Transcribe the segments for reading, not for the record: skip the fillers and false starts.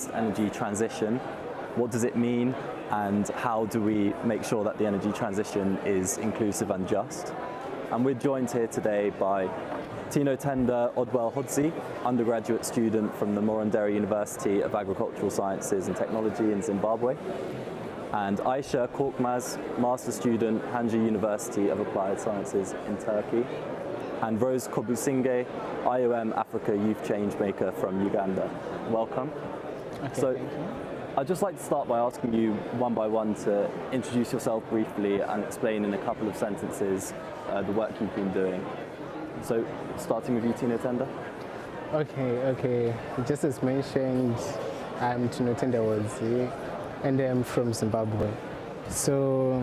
just energy transition? What does it mean? And how do we make sure that the energy transition is inclusive and just? And we're joined here today by Tinotenda Odwell-Hodzi, undergraduate student from the Morondera University of Agricultural Sciences and Technology in Zimbabwe, and Aisha Korkmaz, master student, Hanja University of Applied Sciences in Turkey, and Rose Kobusinge, IOM Africa Youth Changemaker from Uganda. Welcome. Okay, so, thank you. I'd just like to start by asking you one by one to introduce yourself briefly and explain in a couple of sentences the work you've been doing. So, starting with you, Tinotenda. Okay. Just as mentioned, I'm Tinotenda Odwell-Hodzi, and I'm from Zimbabwe. So,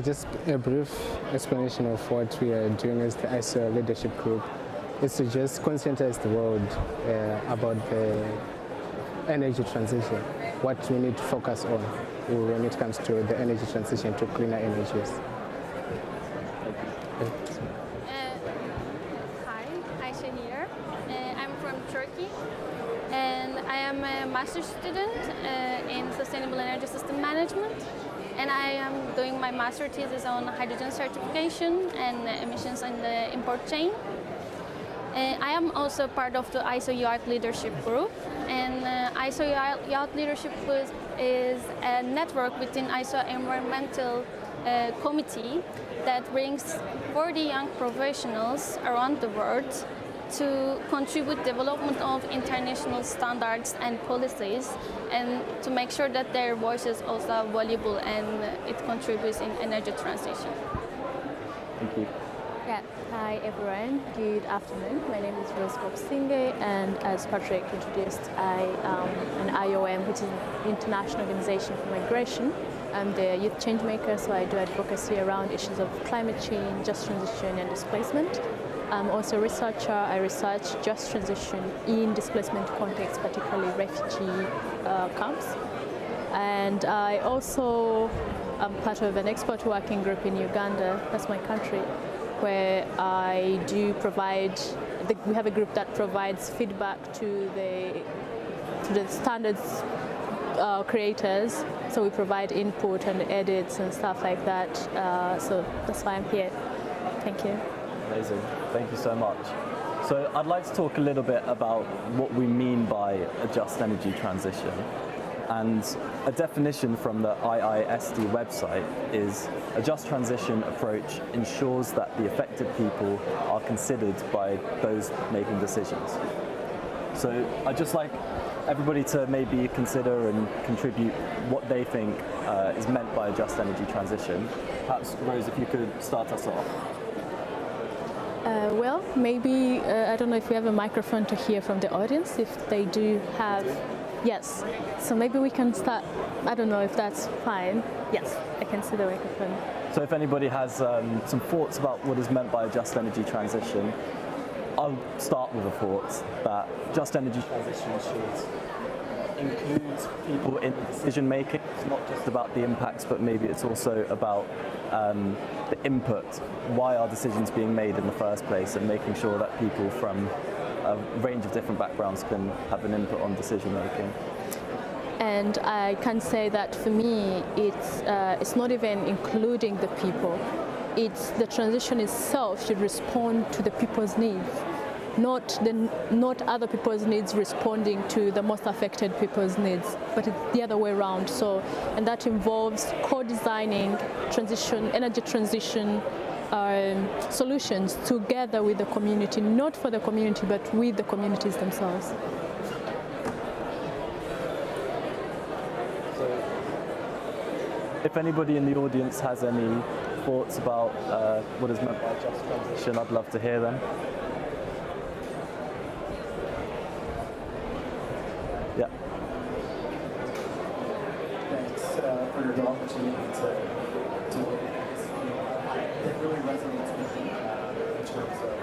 just a brief explanation of what we are doing as the ISO leadership group is to just conscientize the world about the energy transition, what we need to focus on when it comes to the energy transition to cleaner energies. Hi, Aisha here. I'm from Turkey, and I am a master's student in sustainable energy system management, and I am doing my master thesis on hydrogen certification and emissions in the import chain. I am also part of the ISO Youth Leadership Group, and ISO Youth Leadership Group is a network within ISO Environmental Committee that brings 40 young professionals around the world to contribute development of international standards and policies, and to make sure that their voices also are valuable and it contributes in energy transition. Thank you. Yeah. Hi everyone, good afternoon. My name is Rose Kobusinge, and as Patrick introduced, I am an IOM, which is an International Organization for Migration. I'm the Youth Changemakers, so I do advocacy around issues of climate change, just transition and displacement. I'm also a researcher. I research just transition in displacement context, particularly refugee camps. And I also am part of an export working group in Uganda, that's my country, where I do provide, we have a group that provides feedback to the standards creators. So we provide input and edits and stuff like that. So that's why I'm here. Thank you. Amazing. Thank you so much. So I'd like to talk a little bit about what we mean by a just energy transition. And a definition from the IISD website is a just transition approach ensures that the affected people are considered by those making decisions. So I'd just like everybody to maybe consider and contribute what they think is meant by a just energy transition. Perhaps, Rose, if you could start us off. Well, maybe, I don't know if we have a microphone to hear from the audience, if they do have. Yes, so maybe we can start. I don't know if that's fine. Yes, I can see the microphone. So if anybody has some thoughts about what is meant by a just energy transition, I'll start with a thought that just energy transition should include people in decision making. It's not just about the impacts, but maybe it's also about the input. Why are decisions being made in the first place, and making sure that people from a range of different backgrounds can have an input on decision making. And I can say that for me, it's not even including the people. It's the transition itself should respond to the people's needs, not other people's needs responding to the most affected people's needs, but it's the other way around. So, and that involves co-designing energy transition solutions together with the community, not for the community, but with the communities themselves. So, if anybody in the audience has any thoughts about what is meant by just transition, I'd love to hear them. Yeah. Thanks for the opportunity to it really resonates with me in terms of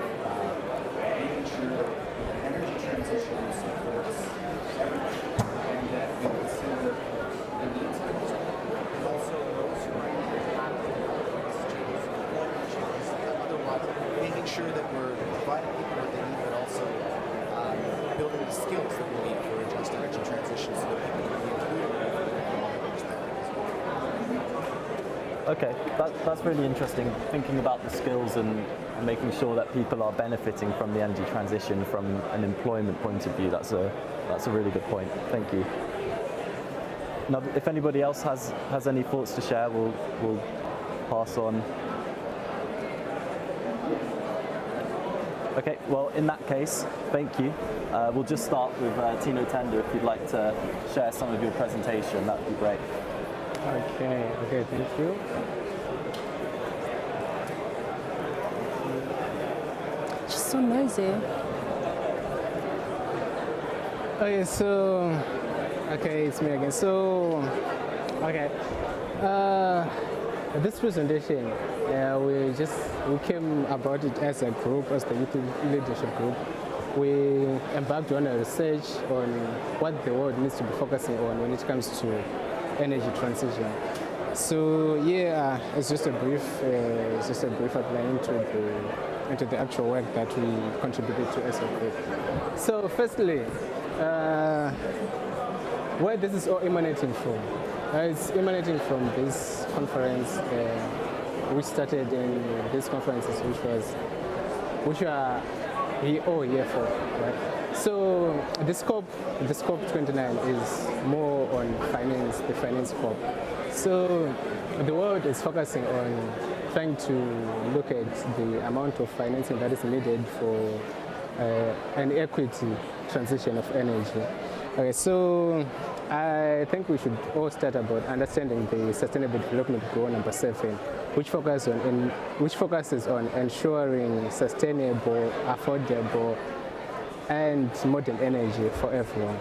making sure that energy transition supports everything, and that we consider the needs of those people, and also those who are impacted by these changes, climate change, otherwise making sure that we're providing people what they need, but also building the skills that we need for a just energy transition so that people Okay, that's really interesting. Thinking about the skills and making sure that people are benefiting from the energy transition from an employment point of view. That's a really good point. Thank you. Now, if anybody else has any thoughts to share, we'll pass on. Okay, well, in that case, thank you. We'll just start with Tino Tender. If you'd like to share some of your presentation, that would be great. Okay, thank you. It's so noisy. Okay, it's me again. This presentation, we came about it as a group, as the youth leadership group. We embarked on a research on what the world needs to be focusing on when it comes to energy transition. So yeah, it's just a brief outline into the actual work that we contributed to as a group. So firstly, where this is all emanating from? It's emanating from this conference, which started in these conferences, which are all here for, right? So the scope 29 is more on finance, the finance scope. So the world is focusing on trying to look at the amount of financing that is needed for an equity transition of energy. Okay, so I think we should all start about understanding the Sustainable Development Goal number 7, which focuses on ensuring sustainable, affordable, and modern energy for everyone.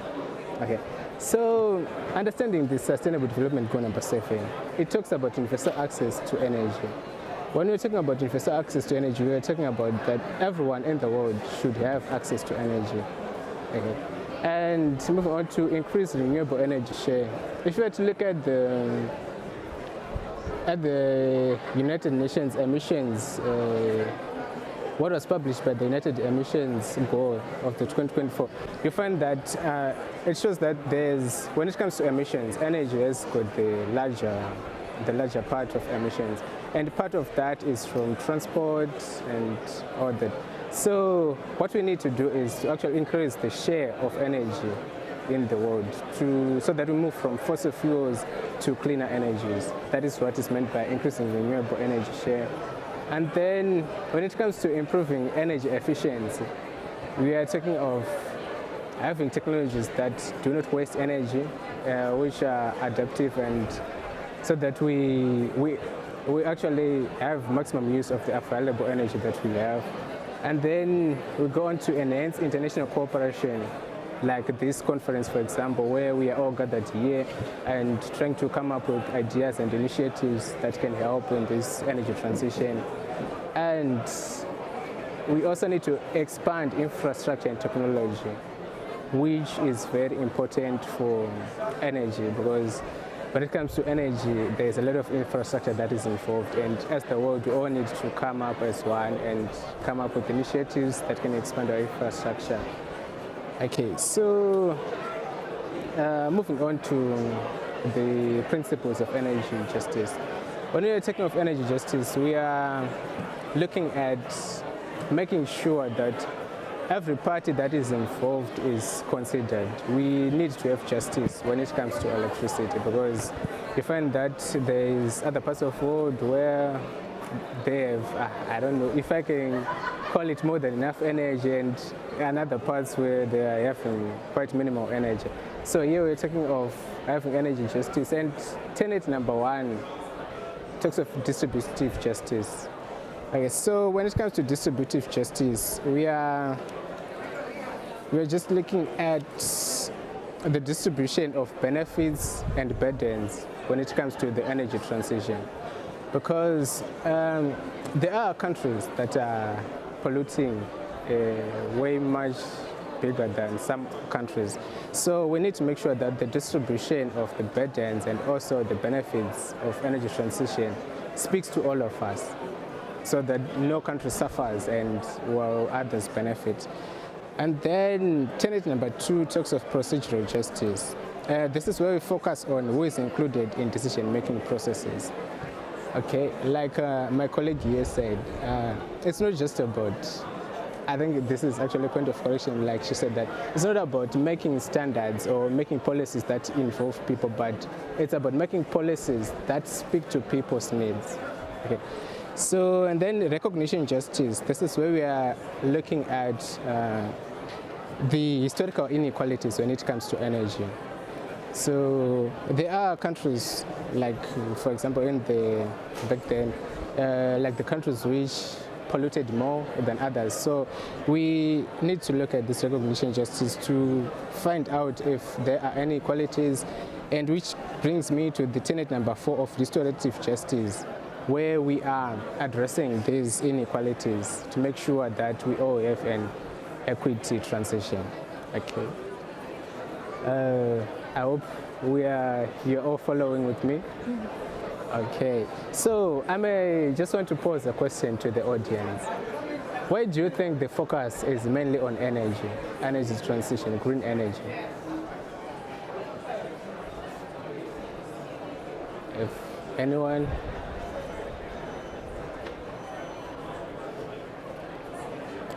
Okay, so understanding the Sustainable Development Goal number 7, it talks about universal access to energy. When we're talking about universal access to energy, we're talking about that everyone in the world should have access to energy. Okay. And moving on to increase renewable energy share. If you were to look at the United Nations emissions, what was published by the United Emissions Goal of the 2024, you find that it shows that when it comes to emissions, energy has got the larger part of emissions, and part of that is from transport and all that. So what we need to do is to actually increase the share of energy in the world so that we move from fossil fuels to cleaner energies. That is what is meant by increasing renewable energy share. And then when it comes to improving energy efficiency, we are talking of having technologies that do not waste energy, which are adaptive, and so that we actually have maximum use of the available energy that we have. And then we go on to enhance international cooperation, like this conference, for example, where we are all gathered here and trying to come up with ideas and initiatives that can help in this energy transition. And we also need to expand infrastructure and technology, which is very important for energy, because when it comes to energy, there's a lot of infrastructure that is involved, and as the world, we all need to come up as one and come up with initiatives that can expand our infrastructure. Okay, so moving on to the principles of energy justice. When we are talking of energy justice, we are looking at making sure that every party that is involved is considered. We need to have justice when it comes to electricity, because you find that there is other parts of the world where they have, I don't know if I can call it more than enough energy, and other parts where they are having quite minimal energy. So here we're talking of having energy justice, and tenet number 1 talks of distributive justice. Okay, so when it comes to distributive justice, we're just looking at the distribution of benefits and burdens when it comes to the energy transition, because there are countries that are polluting way much bigger than some countries. So we need to make sure that the distribution of the burdens and also the benefits of energy transition speaks to all of us, so that no country suffers and while others benefit. And then tenet number 2 talks of procedural justice. This is where we focus on who is included in decision-making processes. Okay, like my colleague here said, it's not just about, I think this is actually a point of correction, like she said, that it's not about making standards or making policies that involve people, but it's about making policies that speak to people's needs. Okay. So, and then recognition justice, this is where we are looking at the historical inequalities when it comes to energy. So there are countries like, for example, back then, like the countries which polluted more than others. So we need to look at this recognition justice to find out if there are any inequalities, and which brings me to the tenet number 4 of restorative justice, where we are addressing these inequalities to make sure that we all have an equity transition. Okay. I hope you're all following with me. Okay. So I may just want to pose a question to the audience. Why do you think the focus is mainly on energy transition, green energy? If anyone?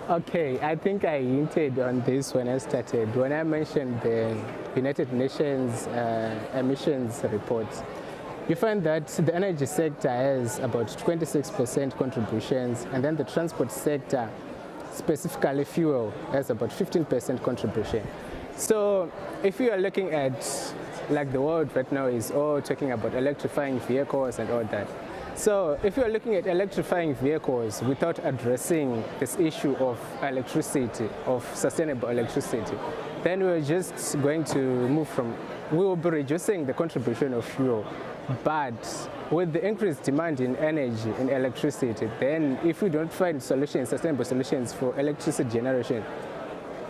Okay, I think I hinted on this when I started, when I mentioned the United Nations emissions reports. You find that the energy sector has about 26% contributions, and then the transport sector, specifically fuel, has about 15% contribution. So if you are looking at, like the world right now is all talking about electrifying vehicles and all that. So if you are looking at electrifying vehicles without addressing this issue of electricity, of sustainable electricity, then we're just going to we will be reducing the contribution of fuel. But with the increased demand in energy, in electricity, then if we don't find solutions, sustainable solutions for electricity generation,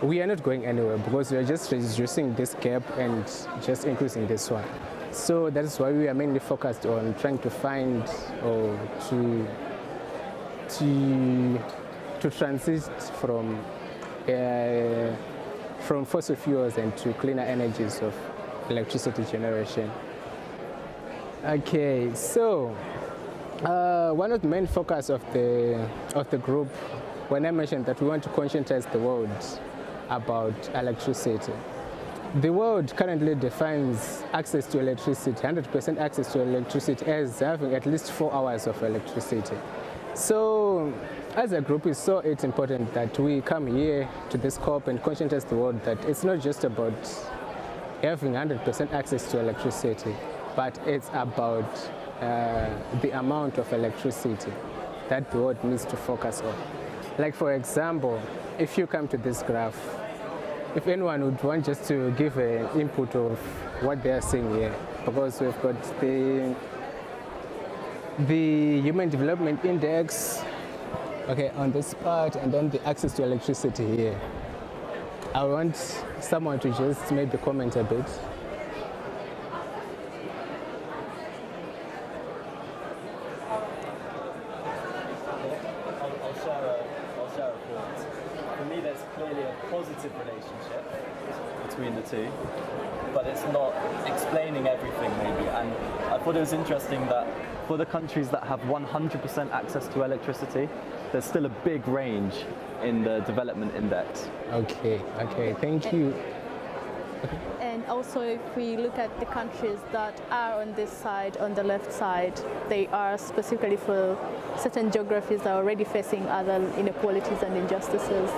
we are not going anywhere, because we are just reducing this gap and just increasing this one. So that is why we are mainly focused on trying to find or to transit from fossil fuels and to cleaner energies of electricity generation. Okay, so one of the main focus of the group, when I mentioned that we want to conscientize the world about electricity. The world currently defines access to electricity, 100% access to electricity, as having at least 4 hours of electricity. So as a group, we saw it's important that we come here to this COP and conscientize the world that it's not just about having 100% access to electricity, but it's about the amount of electricity that the world needs to focus on. Like for example, if you come to this graph, if anyone would want just to give an input of what they are seeing here, because we've got the Human Development Index, okay, on this part, and then the access to electricity here. I want someone to just maybe comment a bit. I'll share a thought. For me, there's clearly a positive relationship between the two, but it's not explaining everything maybe. And I thought it was interesting that for the countries that have 100% access to electricity, there's still a big range in the development index. Okay, thank you. And also, if we look at the countries that are on this side, on the left side, they are specifically for certain geographies that are already facing other inequalities and injustices.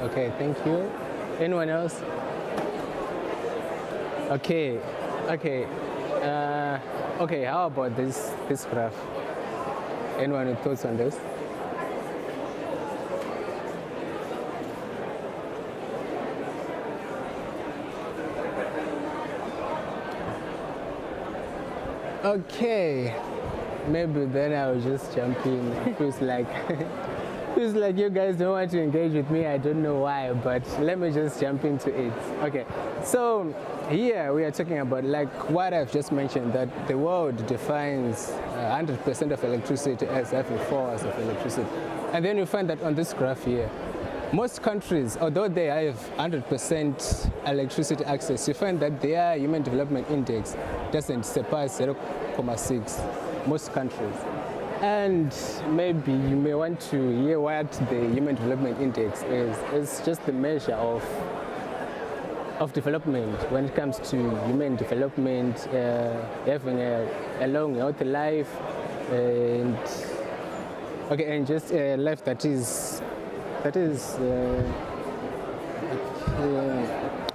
Okay, thank you. Anyone else? Okay, how about this graph? Anyone with thoughts on this? Okay, maybe then I'll just jump in. It feels like you guys don't want to engage with me. I don't know why, but let me just jump into it. Okay, so here we are talking about like what I've just mentioned, that the world defines 100% of electricity as having 4 hours of electricity. And then you find that on this graph here, most countries, although they have 100% electricity access, you find that their Human Development Index doesn't surpass 0.6. most countries. And maybe you may want to hear what the Human Development Index is. It's just the measure of development when it comes to human development, having a long, healthy life, and just a life that is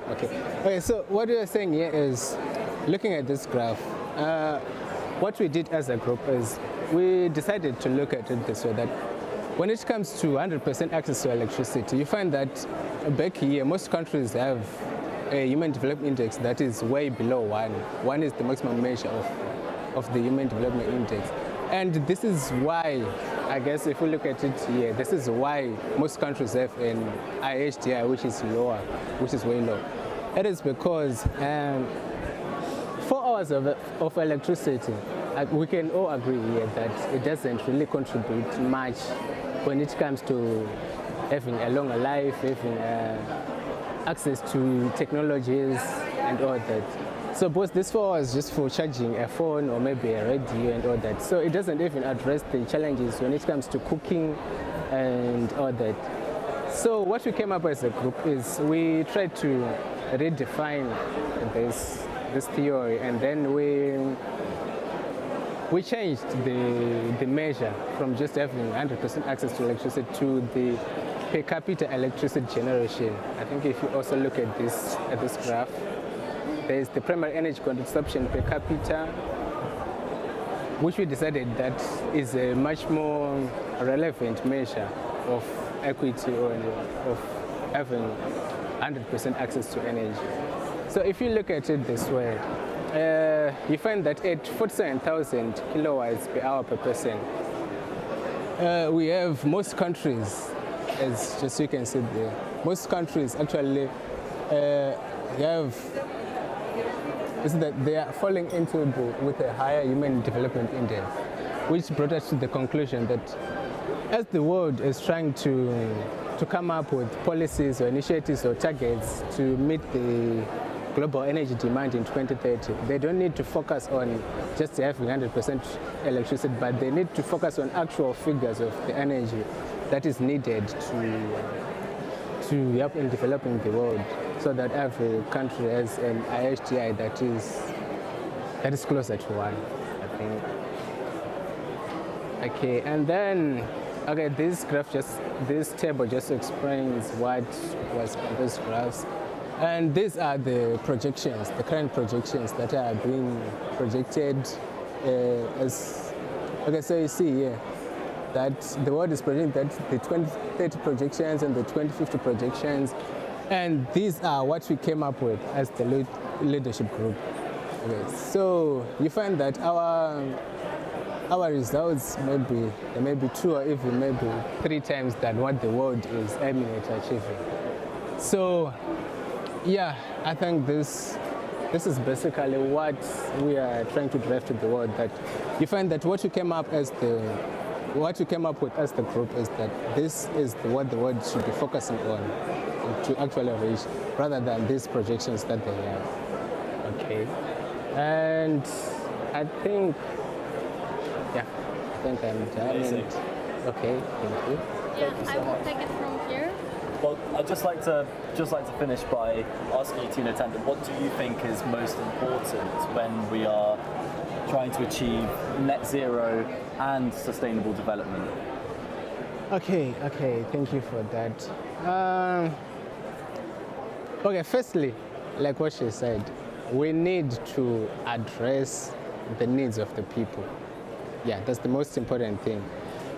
okay. So what we are saying here is, looking at this graph, what we did as a group is we decided to look at it this way, that when it comes to 100% access to electricity, you find that back here most countries have a human development index that is way below 1. 1 is the maximum measure of the human development index. And this is why, I guess if we look at it here, this is why most countries have an IHDI which is lower, which is way low. It is because 4 hours of electricity, we can all agree here that it doesn't really contribute much when it comes to having a longer life, having access to technologies and all that. So both these 4 hours just for charging a phone or maybe a radio and all that. So it doesn't even address the challenges when it comes to cooking and all that. So what we came up as a group is we tried to redefine this theory, and then we changed the measure from just having 100% access to electricity to the per capita electricity generation. I think if you also look at this graph, there's the primary energy consumption per capita, which we decided that is a much more relevant measure of equity or of having 100% access to energy. So if you look at it this way, you find that at 47,000 kilowatts per hour per person, we have most countries, as just you can see there, most countries actually have, is that they are falling into with a higher human development index, which brought us to the conclusion that as the world is trying to come up with policies or initiatives or targets to meet the global energy demand in 2030, they don't need to focus on just having 100% electricity, but they need to focus on actual figures of the energy that is needed to help in developing the world, so that every country has an IHDI that is closer to 1, I think. Okay, and then this table just explains what was on these graphs. And these are the projections, the current projections that are being projected so you see here that the world is projecting that the 2030 projections and the 2050 projections, and these are what we came up with as the leadership group. Okay, so you find that our results may be 2 or even maybe 3 times than what the world is aiming at achieving. So yeah, I think this is basically what we are trying to drive to the world. That you find that what you came up with as the group is that this is what the world should be focusing on to actually reach, rather than these projections that they have. Okay, and I think I'm done. Okay, thank you. Yeah, I will take it from here. Well, I'd just like to finish by asking you, Tino Tender, what do you think is most important when we are trying to achieve net zero and sustainable development? Okay, thank you for that. Firstly, like what she said, we need to address the needs of the people. Yeah, that's the most important thing.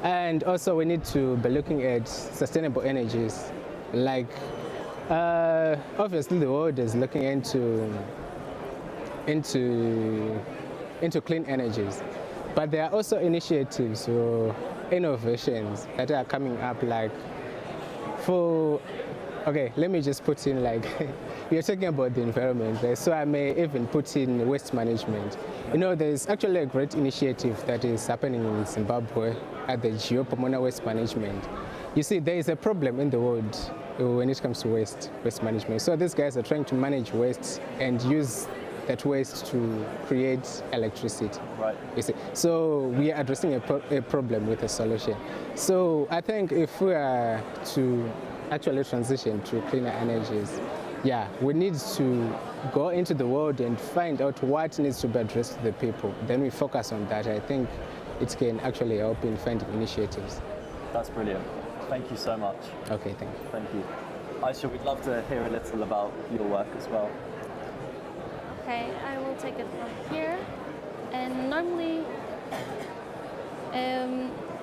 And also we need to be looking at sustainable energies. Like, obviously the world is looking into clean energies, but there are also initiatives or innovations that are coming up, like let me just put in, like, we are talking about the environment, right? So I may even put in waste management. You know, there's actually a great initiative that is happening in Zimbabwe at the Geopomona Waste Management. You see, there is a problem in the world when it comes to waste management. So these guys are trying to manage waste and use that waste to create electricity. Right. You see, so we are addressing a problem with a solution. So I think if we are to actually transition to cleaner energies, yeah, we need to go into the world and find out what needs to be addressed to the people. Then we focus on that. I think it can actually help in finding initiatives. That's brilliant. Thank you so much. Okay, thank you. Thank you. Aisha, we'd love to hear a little about your work as well. Okay, I will take it from here. And normally,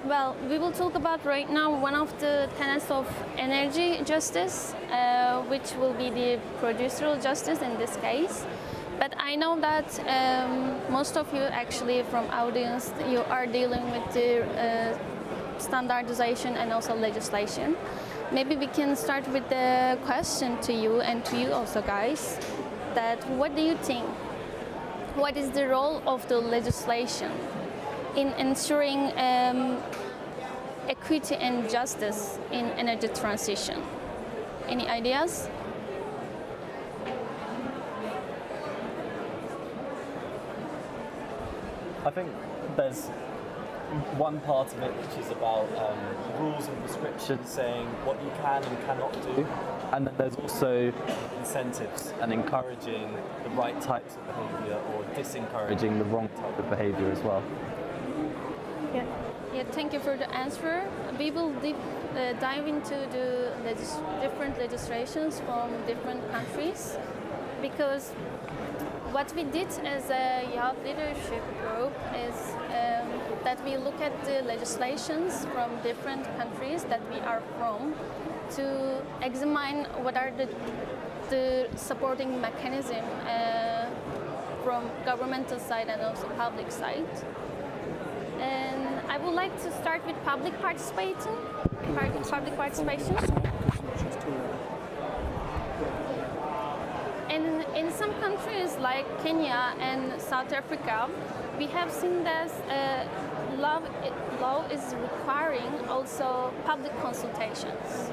well, we will talk about right now one of the tenets of energy justice, which will be the producer justice in this case. But I know that most of you actually from audience, you are dealing with the standardization and also legislation. Maybe we can start with the question to you and to you also guys, that what do you think? What is the role of the legislation in ensuring equity and justice in energy transition? Any ideas? I think there's one part of it which is about rules and prescriptions saying what you can and cannot do, and then there's also incentives and encouraging the right types of behaviour or disencouraging the wrong type of behaviour as well. Yeah, thank you for the answer. We will dive into the different legislations from different countries, because what we did as a youth leadership group is that we look at the legislations from different countries that we are from to examine what are the supporting mechanism from governmental side and also public side. And I would like to start with public participation. And in some countries like Kenya and South Africa, we have seen that law is requiring also public consultations.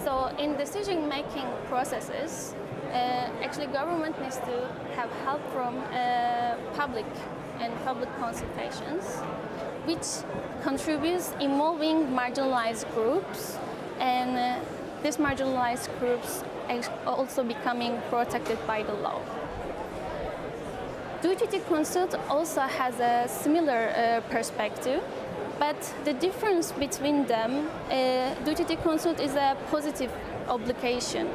So in decision-making processes, actually government needs to have help from public consultations, which contributes involving marginalized groups, and these marginalized groups also becoming protected by the law. Duty to consult also has a similar perspective, but the difference between them, duty to consult is a positive obligation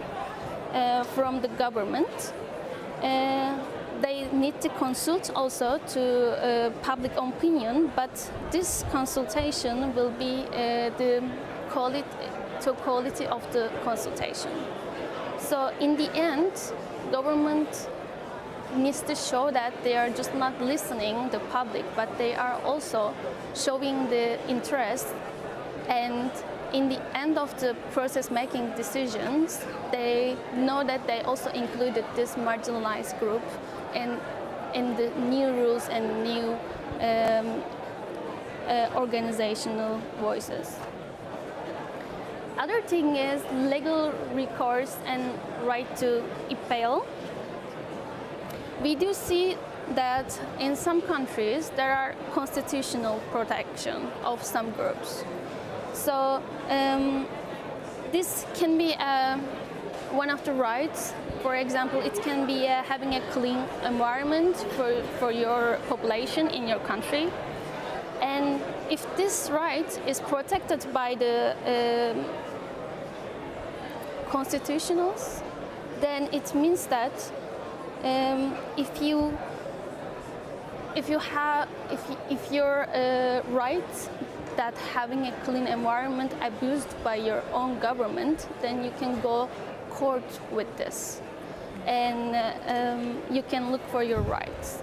from the government. They need to consult also to public opinion, but this consultation will be the quality of the consultation. So in the end, government needs to show that they are just not listening to the public, but they are also showing the interest, and in the end of the process making decisions, they know that they also included this marginalized group in the new rules and new organizational voices. Other thing is legal recourse and right to appeal. We do see that in some countries there are constitutional protection of some groups. So this can be one of the rights. For example, it can be having a clean environment for your population in your country. And if this right is protected by the constitutionals, then it means that if your right that having a clean environment abused by your own government, then you can go court with this, and you can look for your rights.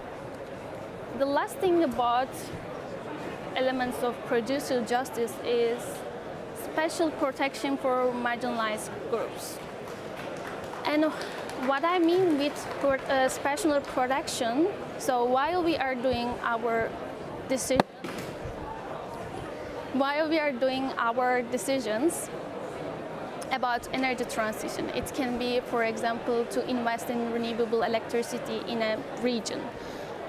The last thing about elements of producer justice is special protection for marginalized groups. And what I mean with special protection, so while we are doing our decisions, about energy transition. It can be, for example, to invest in renewable electricity in a region.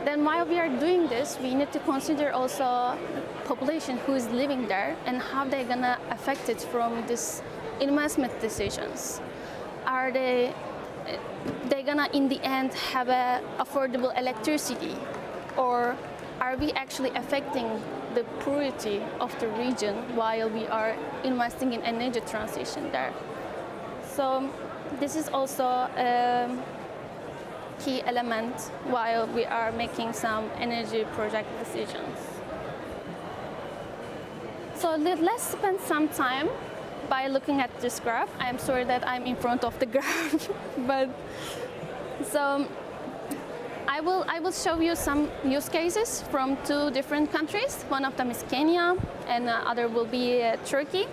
Then while we are doing this, we need to consider also population who is living there and how they're gonna affect it from this investment decisions. Are they gonna in the end have a affordable electricity, or are we actually affecting the purity of the region while we are investing in energy transition there? So this is also a key element while we are making some energy project decisions. So let's spend some time by looking at this graph. I'm sorry that I'm in front of the graph, but so I will show you some use cases from 2 different countries. One of them is Kenya, and the other will be Turkey.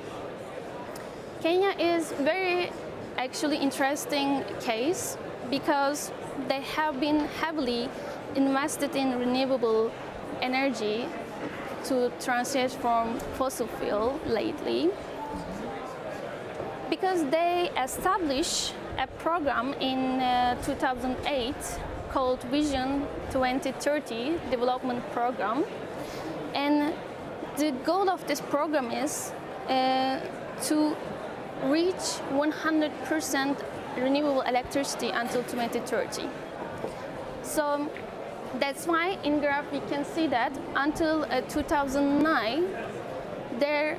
Kenya is very actually interesting case because they have been heavily invested in renewable energy to transit from fossil fuel lately, because they established a program in 2008 called Vision 2030 Development Program. And the goal of this program is to reach 100% renewable electricity until 2030. So that's why in graph we can see that until 2009 there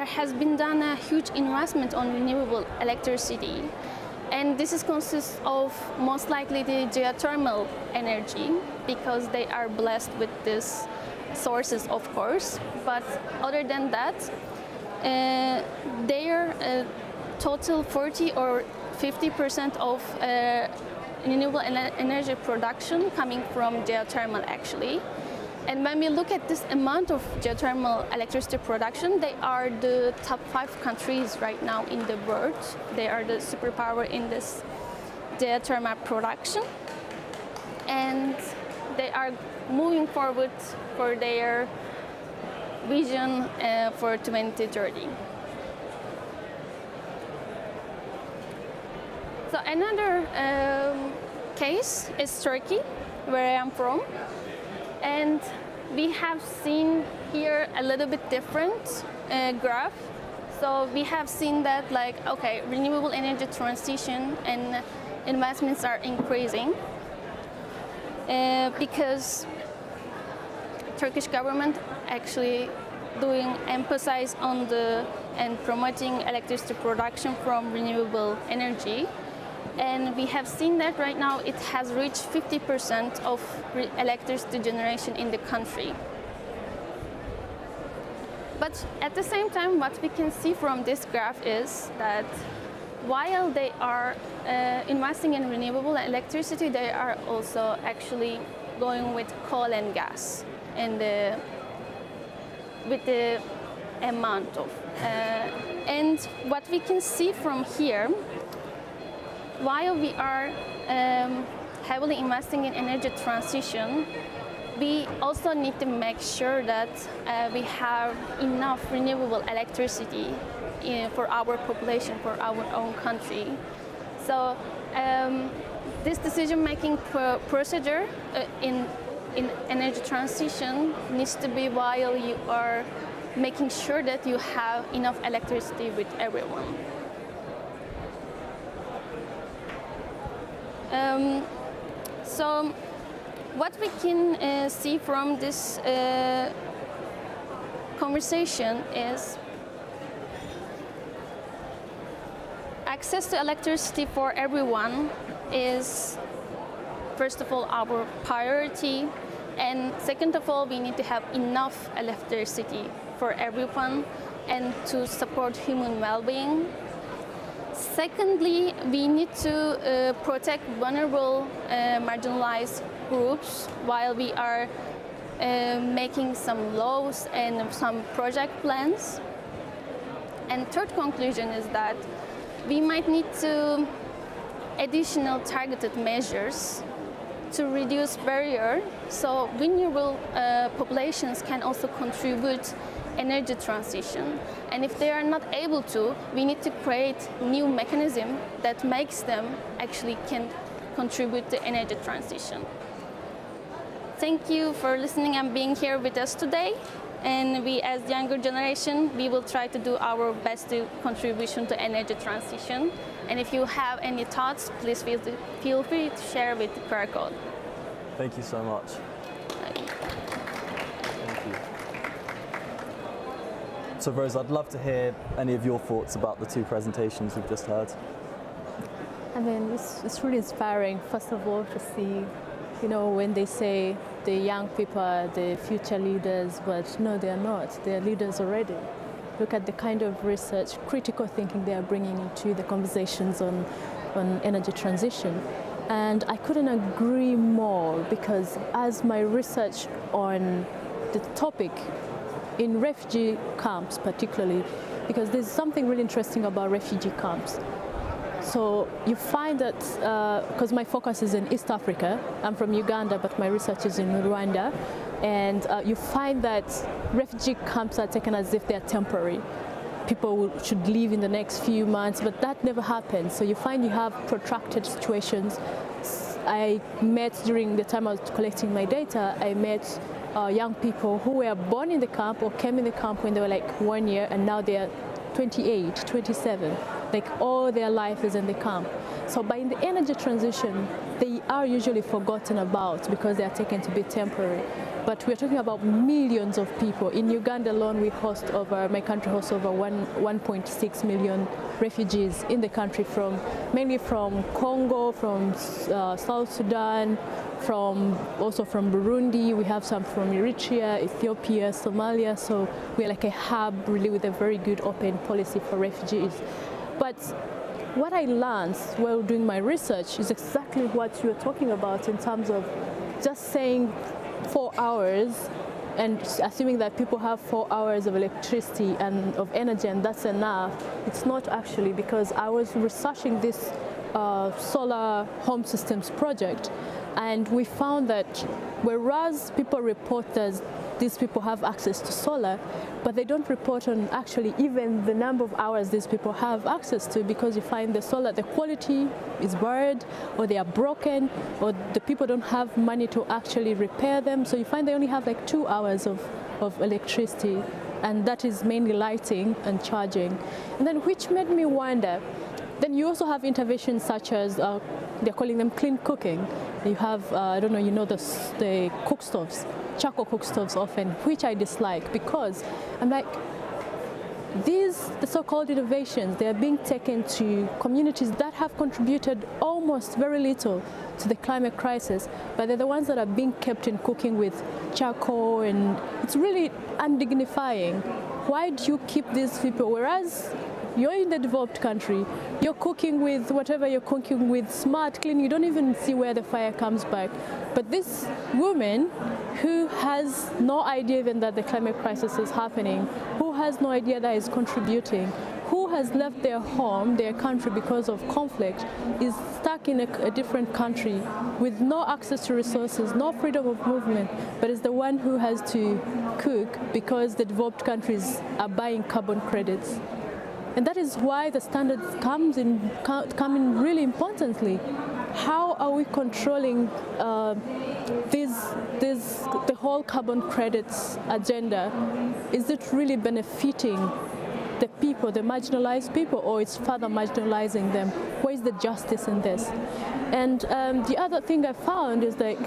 has been done a huge investment on renewable electricity. And this consists of most likely the geothermal energy, because they are blessed with these sources, of course. But other than that, their total 40 or 50% of renewable energy production coming from geothermal actually. And when we look at this amount of geothermal electricity production, they are the top 5 countries right now in the world. They are the superpower in this geothermal production. And they are moving forward for their vision for 2030. So another case is Turkey, where I am from. And we have seen here a little bit different graph. So we have seen that, like, okay, renewable energy transition and investments are increasing because Turkish government actually doing emphasis on and promoting electricity production from renewable energy. And we have seen that right now it has reached 50% of electricity generation in the country. But at the same time, what we can see from this graph is that while they are investing in renewable electricity, they are also actually going with coal and gas and with the amount of. And what we can see from here, while we are heavily investing in energy transition, we also need to make sure that we have enough renewable electricity for our population, for our own country. So this decision-making procedure in energy transition needs to be while you are making sure that you have enough electricity with everyone. So what we can see from this conversation is access to electricity for everyone is, first of all, our priority, and second of all, we need to have enough electricity for everyone and to support human well-being. Secondly, we need to protect vulnerable, marginalized groups while we are making some laws and some project plans. And third conclusion is that we might need to additional targeted measures to reduce barrier, so vulnerable populations can also contribute energy transition. And if they are not able to, we need to create new mechanism that makes them actually can contribute to energy transition. Thank you for listening and being here with us today. And we, as younger generation, we will try to do our best to contribution to energy transition. And if you have any thoughts, please feel free to share with the QR code. Thank you so much. Thank you. So Rose, I'd love to hear any of your thoughts about the two presentations we've just heard. I mean, it's really inspiring, first of all, to see, you know, when they say the young people are the future leaders, but no, they are not. They are leaders already. Look at the kind of research, critical thinking they are bringing into the conversations on energy transition. And I couldn't agree more, because as my research on the topic in refugee camps particularly, because there's something really interesting about refugee camps. So you find that, because my focus is in East Africa, I'm from Uganda, but my research is in Rwanda, and you find that refugee camps are taken as if they're temporary. People should leave in the next few months, but that never happens. So you find you have protracted situations. I met, during the time I was collecting my data, I met young people who were born in the camp or came in the camp when they were like 1 year, and now they're 28, 27. Like all their life is in the camp. So by the energy transition, they are usually forgotten about because they are taken to be temporary. But we're talking about millions of people. In Uganda alone, my country hosts over 1.6 million refugees in the country, mainly from Congo, from South Sudan, also from Burundi. We have some from Eritrea, Ethiopia, Somalia. So we're like a hub really with a very good open policy for refugees. But what I learned while doing my research is exactly what you're talking about, in terms of just saying 4 hours and assuming that people have 4 hours of electricity and of energy and that's enough. It's not actually, because I was researching this solar home systems project, and we found that whereas people report that these people have access to solar, but they don't report on actually even the number of hours these people have access to, because you find the solar, the quality is bad, or they are broken, or the people don't have money to actually repair them. So you find they only have like 2 hours of electricity, and that is mainly lighting and charging. And then, which made me wonder, then you also have interventions such as, they're calling them clean cooking. You have, I don't know, you know, the cook stoves, charcoal cook stoves often, which I dislike, because I'm like, the so-called innovations, they are being taken to communities that have contributed almost very little to the climate crisis, but they're the ones that are being kept in cooking with charcoal, and it's really undignifying. Why do you keep these people, whereas you're in the developed country, you're cooking with whatever you're cooking with, smart, clean, you don't even see where the fire comes back. But this woman who has no idea even that the climate crisis is happening, who has no idea that is contributing, who has left their home, their country because of conflict, is stuck in a different country with no access to resources, no freedom of movement, but is the one who has to cook because the developed countries are buying carbon credits. And that is why the standards come in really importantly. How are we controlling the whole carbon credits agenda? Is it really benefiting the people, the marginalized people, or it's further marginalizing them? Where is the justice in this? And the other thing I found is like,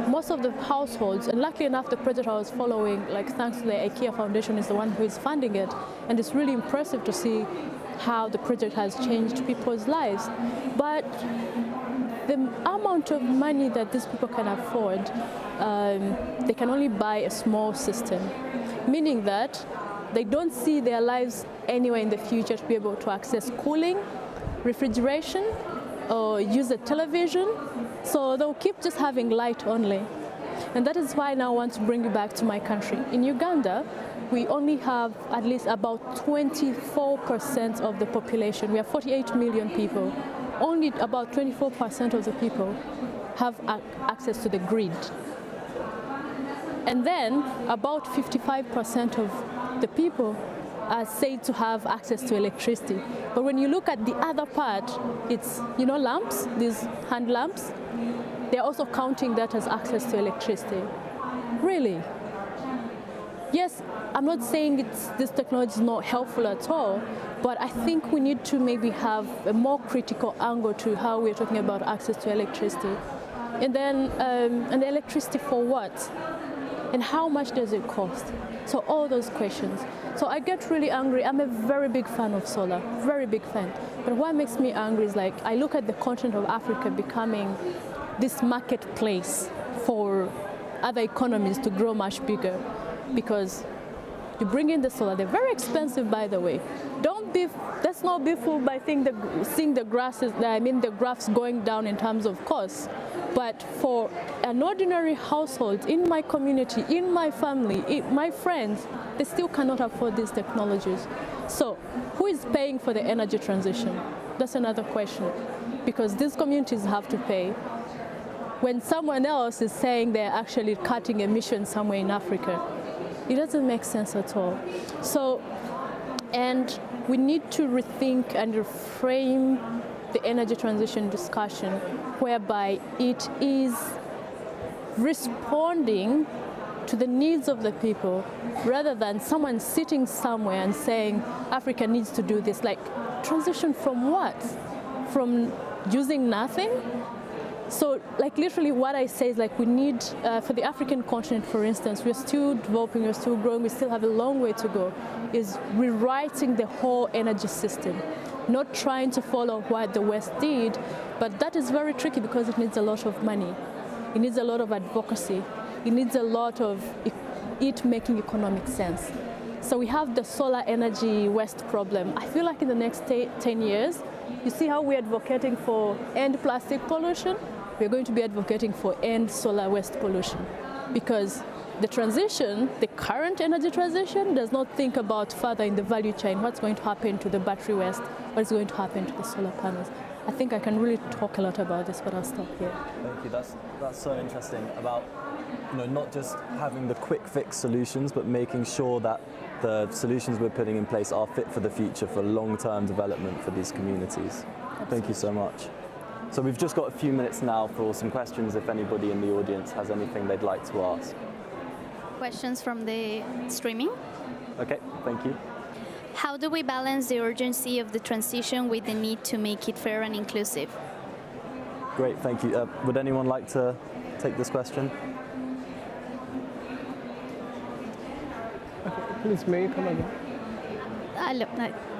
most of the households, and luckily enough the project I was following, like thanks to the IKEA Foundation, is the one who is funding it, and it's really impressive to see how the project has changed people's lives. But the amount of money that these people can afford, they can only buy a small system, meaning that they don't see their lives anywhere in the future to be able to access cooling, refrigeration, or use a television. So they'll keep just having light only. And that is why now I want to bring you back to my country. In Uganda, we only have at least about 24% of the population. We have 48 million people. Only about 24% of the people have access to the grid. And then about 55% of the people are said to have access to electricity. But when you look at the other part, it's, you know, lamps, these hand lamps, they're also counting that as access to electricity. Really? Yes, I'm not saying this technology is not helpful at all, but I think we need to maybe have a more critical angle to how we're talking about access to electricity. And then, and electricity for what? And how much does it cost? So all those questions. So I get really angry. I'm a very big fan of solar, very big fan. But what makes me angry is like, I look at the continent of Africa becoming this marketplace for other economies to grow much bigger, because you bring in the solar, they're very expensive, by the way. Let's not be fooled by seeing the graphs going down in terms of cost. But for an ordinary household, in my community, in my family, my friends, they still cannot afford these technologies. So who is paying for the energy transition? That's another question, because these communities have to pay when someone else is saying they're actually cutting emissions somewhere in Africa. It doesn't make sense at all. So, and we need to rethink and reframe the energy transition discussion, whereby it is responding to the needs of the people, rather than someone sitting somewhere and saying Africa needs to do this. Like, transition from what? From using nothing? So, like, literally what I say is, like, we need, for the African continent, for instance, we're still developing, we're still growing, we still have a long way to go, is rewriting the whole energy system, not trying to follow what the West did, but that is very tricky because it needs a lot of money. It needs a lot of advocacy. It needs a lot of it making economic sense. So we have the solar energy West problem. I feel like in the next 10 years, you see how we're advocating for end plastic pollution? We're going to be advocating for end solar waste pollution, because the transition, the current energy transition, does not think about further in the value chain, what's going to happen to the battery waste, what's going to happen to the solar panels. I think I can really talk a lot about this, but I'll stop here. Thank you. That's so interesting about, you know, not just having the quick fix solutions, but making sure that the solutions we're putting in place are fit for the future, for long-term development for these communities. Absolutely. Thank you so much. So we've just got a few minutes now for some questions if anybody in the audience has anything they'd like to ask. Questions from the streaming. Okay, thank you. How do we balance the urgency of the transition with the need to make it fair and inclusive? Great, thank you. Would anyone like to take this question? Please, may you come again?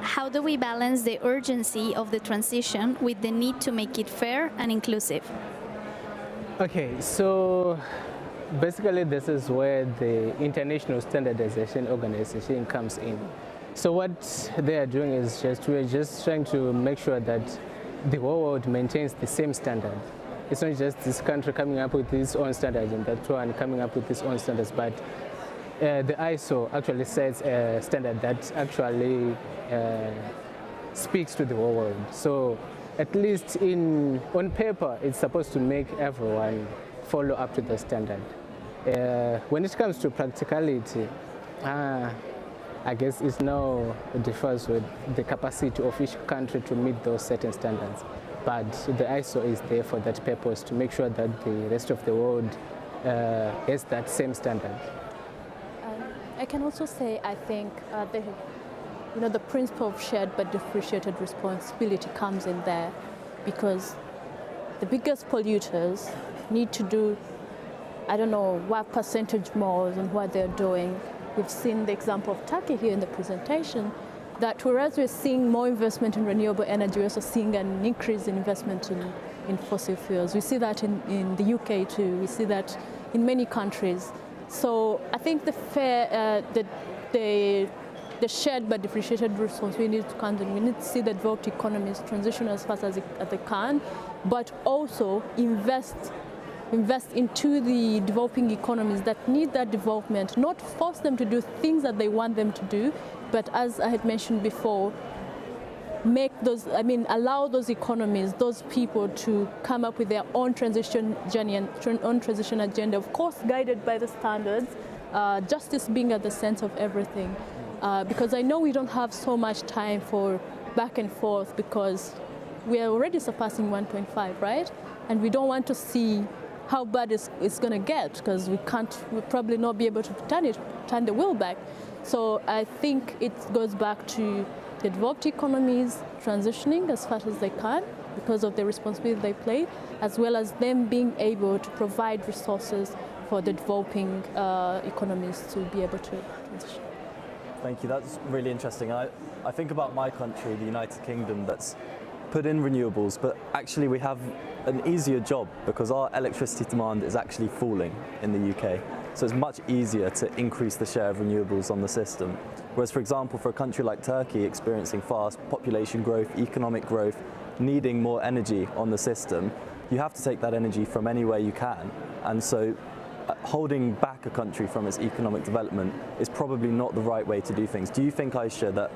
How do we balance the urgency of the transition with the need to make it fair and inclusive? Okay, so basically this is where the International Standardization Organization comes in. So what they are doing is we're just trying to make sure that the whole world maintains the same standard. It's not just this country coming up with its own standards and that one coming up with its own standards, but the ISO actually sets a standard that actually speaks to the whole world. So at least on paper, it's supposed to make everyone follow up to the standard. When it comes to practicality, I guess it now differs with the capacity of each country to meet those certain standards. But the ISO is there for that purpose, to make sure that the rest of the world has that same standard. I can also say, I think, the principle of shared but differentiated responsibility comes in there, because the biggest polluters need to do, I don't know what percentage more than what they're doing. We've seen the example of Turkey here in the presentation, that whereas we're seeing more investment in renewable energy, we're also seeing an increase in investment in fossil fuels. We see that in the UK too. We see that in many countries. So I think the shared but differentiated responsibility needs to come in. We need to see the developed economies transition as fast as they can, but also invest into the developing economies that need that development, not force them to do things that they want them to do, but as I had mentioned before, allow those economies, those people to come up with their own transition journey and own transition agenda, of course guided by the standards, justice being at the center of everything. Because I know we don't have so much time for back and forth because we are already surpassing 1.5, right? And we don't want to see how bad it's going to get because we'll probably not be able to turn the wheel back. So I think it goes back to the developed economies transitioning as fast as they can because of the responsibility they play, as well as them being able to provide resources for the developing economies to be able to transition. Thank you. That's really interesting. I think about my country, the United Kingdom, that's put in renewables, but actually we have an easier job because our electricity demand is actually falling in the UK. So it's much easier to increase the share of renewables on the system. Whereas, for example, for a country like Turkey experiencing fast population growth, economic growth, needing more energy on the system, you have to take that energy from anywhere you can. And so holding back a country from its economic development is probably not the right way to do things. Do you think, Aisha, that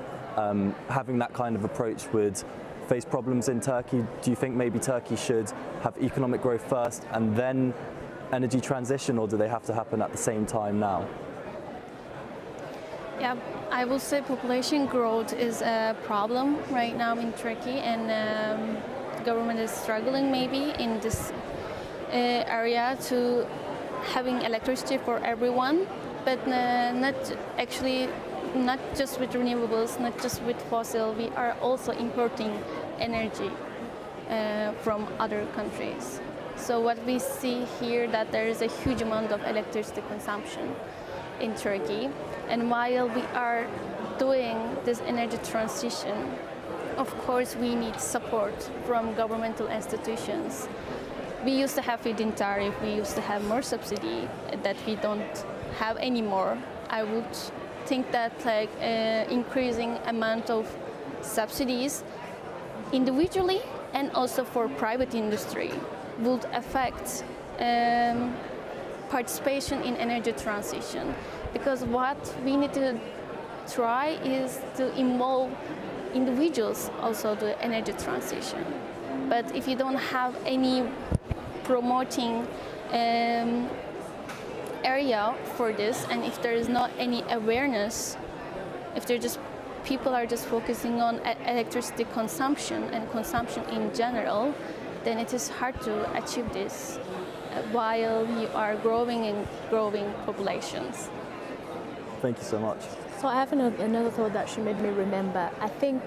having that kind of approach would face problems in Turkey? Do you think maybe Turkey should have economic growth first and then energy transition, or do they have to happen at the same time now? Yeah, I will say population growth is a problem right now in Turkey, and the government is struggling maybe in this area to having electricity for everyone, but not just with renewables, not just with fossil. We are also importing energy from other countries. So what we see here that there is a huge amount of electricity consumption in Turkey, and while we are doing this energy transition, of course we need support from governmental institutions. We used to have feed-in tariff, we used to have more subsidy that we don't have anymore. I would think that increasing amount of subsidies individually and also for private industry would affect participation in energy transition, because what we need to try is to involve individuals also to energy transition. But if you don't have any promoting area for this, and if there is not any awareness, if people are just focusing on electricity consumption and consumption in general, then it is hard to achieve this while you are growing and growing populations. Thank you so much. So I have another thought that she made me remember. I think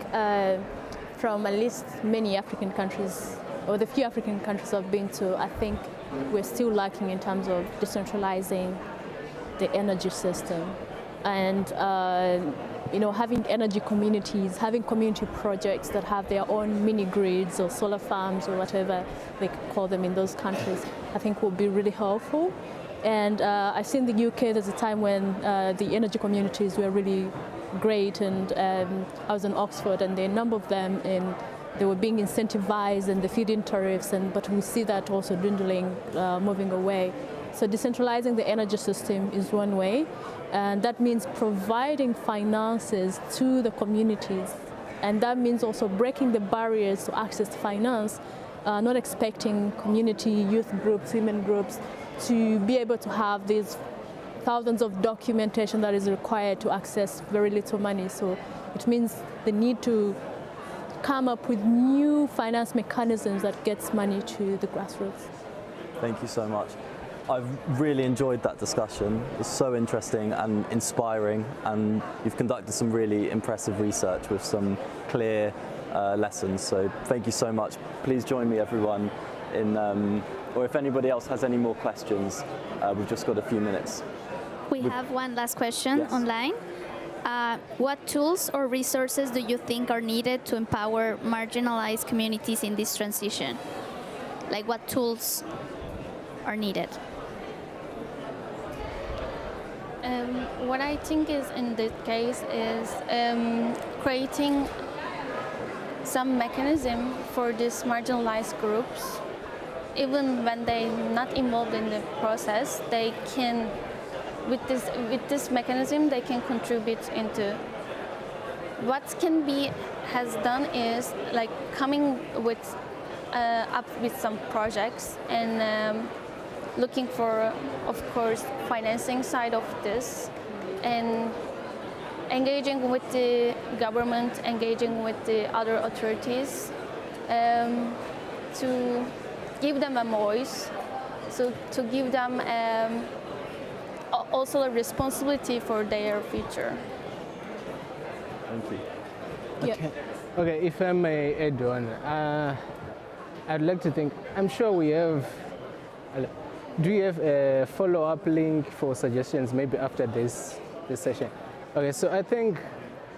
from at least many African countries, or the few African countries I've been to, I think we're still lacking in terms of decentralizing the energy system. And having energy communities, having community projects that have their own mini grids or solar farms or whatever they call them in those countries, I think will be really helpful. And I've seen the UK, there's a time when the energy communities were really great, and I was in Oxford, and there are a number of them, and they were being incentivized, and the feed-in tariffs, but we see that also dwindling, moving away. So decentralizing the energy system is one way, and that means providing finances to the communities, and that means also breaking the barriers to access finance, not expecting community, youth groups, women groups to be able to have these thousands of documentation that is required to access very little money. So it means the need to come up with new finance mechanisms that gets money to the grassroots. Thank you so much. I've really enjoyed that discussion. It's so interesting and inspiring, and you've conducted some really impressive research with some clear lessons. So thank you so much. Please join me, everyone, or if anybody else has any more questions, we've just got a few minutes. We have one last question online. What tools or resources do you think are needed to empower marginalized communities in this transition? Like, what tools are needed? What I think is in this case is creating some mechanism for these marginalized groups. Even when they're not involved in the process, they can, with this mechanism, they can contribute into what can be has done is like coming with up with some projects and looking for, of course, financing side of this, and engaging with the government, engaging with the other authorities to give them a voice, so to give them also a responsibility for their future. Thank you. Okay. Okay, if I may add on, I'd like to think, I'm sure we have, do you have a follow-up link for suggestions maybe after this session? Okay, so I think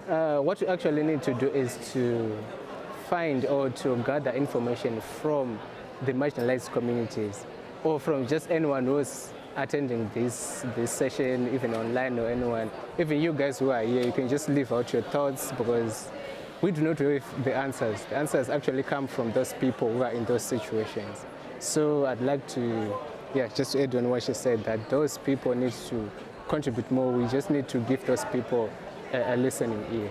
what you actually need to do is to find or to gather information from the marginalized communities, or from just anyone who's attending this session, even online, or anyone, even you guys who are here, you can just leave out your thoughts, because we do not know if the answers actually come from those people who are in those situations. So I'd like to, just to add on what she said, that those people need to contribute more. We just need to give those people a listening ear.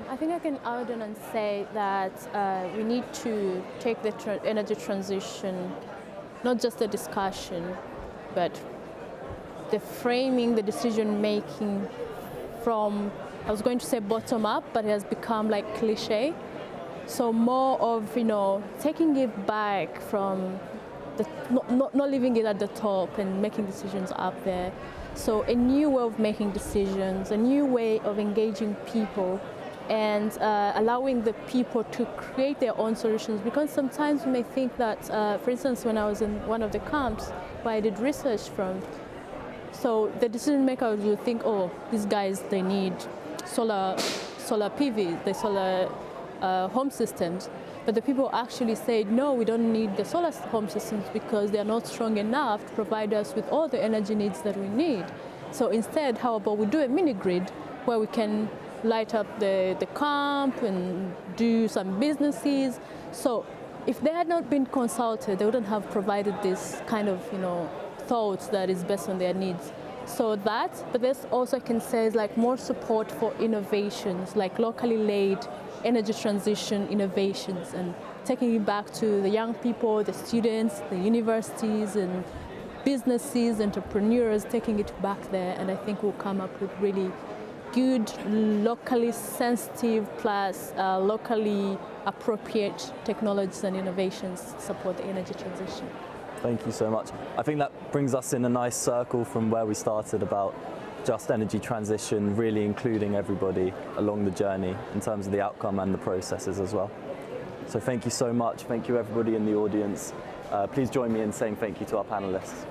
I think I can add on and say that we need to take the energy transition, not just the discussion, but the framing, the decision making from, I was going to say bottom up, but it has become like cliche. So more of, taking it back from not leaving it at the top and making decisions up there. So a new way of making decisions, a new way of engaging people, and allowing the people to create their own solutions. Because sometimes you may think that, for instance, when I was in one of the camps where I did research from, so the decision makers will think, oh, these guys, they need solar PV, the solar home systems. But the people actually said, no, we don't need the solar home systems because they're not strong enough to provide us with all the energy needs that we need. So instead, how about we do a mini grid where we can light up the camp and do some businesses. So if they had not been consulted, they wouldn't have provided this kind of, thoughts that is based on their needs. So that, but this also I can say is like more support for innovations, like locally laid energy transition innovations, and taking it back to the young people, the students, the universities and businesses, entrepreneurs, taking it back there. And I think we'll come up with really good, locally sensitive plus locally appropriate technologies and innovations to support the energy transition. Thank you so much. I think that brings us in a nice circle from where we started about just energy transition, really including everybody along the journey in terms of the outcome and the processes as well. So thank you so much. Thank you everybody in the audience. Please join me in saying thank you to our panelists.